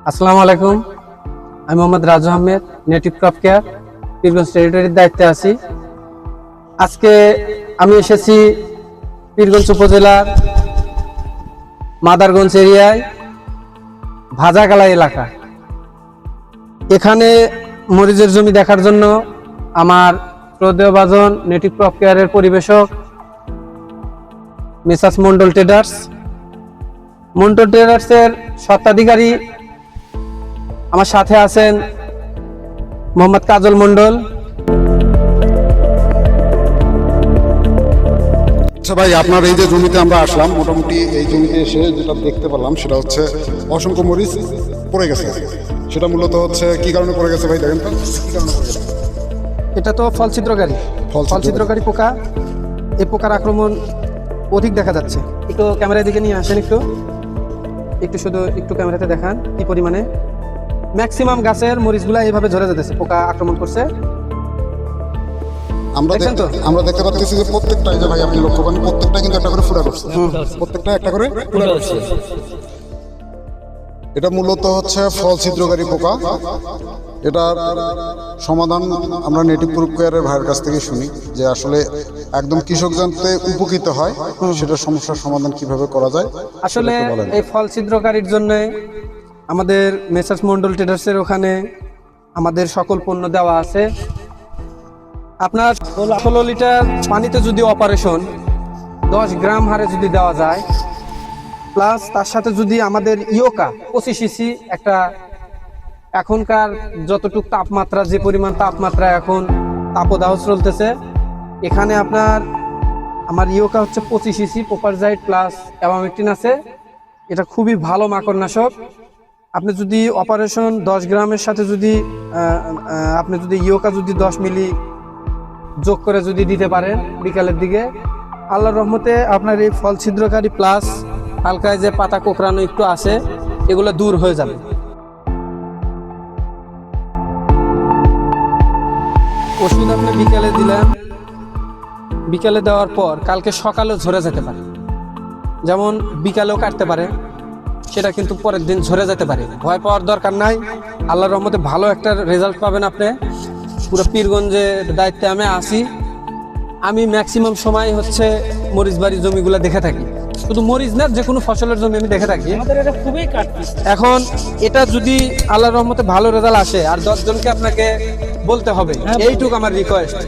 আসসালামু আলাইকুম। আমি Mohammad Raju Ahmed, native crop care, Pirganj টেরিটরির দায়িত্বে আছি। আজকে আমি এসেছি পীরগঞ্জ উপজেলার মাদারগঞ্জ এরিয়ায় ভাজাগালা এলাকা। এখানে মরিচের জমি দেখার জন্য আমার শ্রদ্ধেয়ভাজন নেটিভ ক্রপ কেয়ারের পরিবেশক মেসার্স মন্ডল ট্রেডার্স, মন্ডল ট্রেডার্সের স্বত্বাধিকারী আমার সাথে আছেন মোহাম্মদ কাজল মন্ডল। আচ্ছা ভাই, আপনার এই যে জমিতে আমরা আসলাম, মোটামুটি এই জমিতে এসে যেটা দেখতে পেলাম সেটা হচ্ছে অসংখ্য মরিচ পড়ে গেছে। সেটা মূলত হচ্ছে কি কারণে পড়ে গেছে ভাই, দেখেন তো কি কারণে পড়ে গেছে। এটা তো ফলছিদ্রকারী পোকা। এই পোকার আক্রমণ অধিক দেখা যাচ্ছে। একটু ক্যামেরার দিকে নিয়ে আসেন, একটু ক্যামেরাতে দেখান কি পরিমাণে। ম্যাক্সিমাম গাছের মরিচগুলা এইভাবে ঝরে যেতেছে, পোকা আক্রমণ করছে। আমরা দেখতে পাচ্ছি যে প্রত্যেকটা, এই যে ভাই আপনি লক্ষ্য করেন, প্রত্যেকটা কিন্তু একটা করে ফুটা করছে, প্রত্যেকটা একটা করে ফুটা করছে। এটা মূলত হচ্ছে ফল ছিদ্রকারী পোকা। এটার সমাধান আমরা নেটিভ ক্রপ কেয়ারের ভাইয়ের কাছ থেকে শুনি যে আসলে একদম কৃষক জানতে উপকৃত হয় সেটা সমস্যার সমাধান কিভাবে করা যায়। আসলে এই ফল ছিদ্রকারীর জন্য আমাদের মেসার্স মন্ডল ট্রেডার্সের ওখানে আমাদের সকল পণ্য দেওয়া আছে। আপনার 16 লিটার পানিতে যদি অপারেশন 10 গ্রাম হারে যদি দেওয়া যায়, প্লাস তার সাথে যদি আমাদের ইয়োকা 25 ইসি একটা, এখনকার যতটুকু তাপমাত্রা, যে পরিমাণ তাপমাত্রা এখন তাপদাহ চলতেছে, এখানে আমার ইয়োকা হচ্ছে 25 ইসি প্রোপারজাইট প্লাস অ্যাবামেকটিন আছে। এটা খুবই ভালো মাকড়নাশক। আপনি যদি অপারেশন 10 গ্রামের সাথে যদি আপনি যদি ইয়োকা যদি 10 মিলি যোগ করে যদি দিতে পারেন বিকালের দিকে, আল্লাহর রহমতে আপনার এই ফল ছিদ্রকারী প্লাস হালকায় যে পাতা কোঁকড়ানো একটু আছে, এগুলো দূর হয়ে যাবে। ওষুধ আপনি বিকালে দিলেন, বিকালে দেওয়ার পর কালকে সকালেও ঝরে যেতে পারে, যেমন বিকালেও কাটতে পারে, সেটা কিন্তু পরের দিন ঝরে যেতে পারে। ভয় পাওয়ার দরকার নাই, আল্লাহর রহমতে ভালো একটা রেজাল্ট পাবেন আপনি। পুরো পীরগঞ্জের দায়িত্বে আমি আছি। আমি ম্যাক্সিমাম সময় হচ্ছে মরিচবাড়ি জমিগুলো দেখে থাকি, শুধু মরিচ না, যে কোনো ফসলের জমি আমি দেখে থাকি। এখন এটা যদি আল্লাহর রহমতে ভালো রেজাল্ট আসে, আর 10 জনকে আপনাকে বলতে হবে, এইটুকু আমার রিকোয়েস্ট।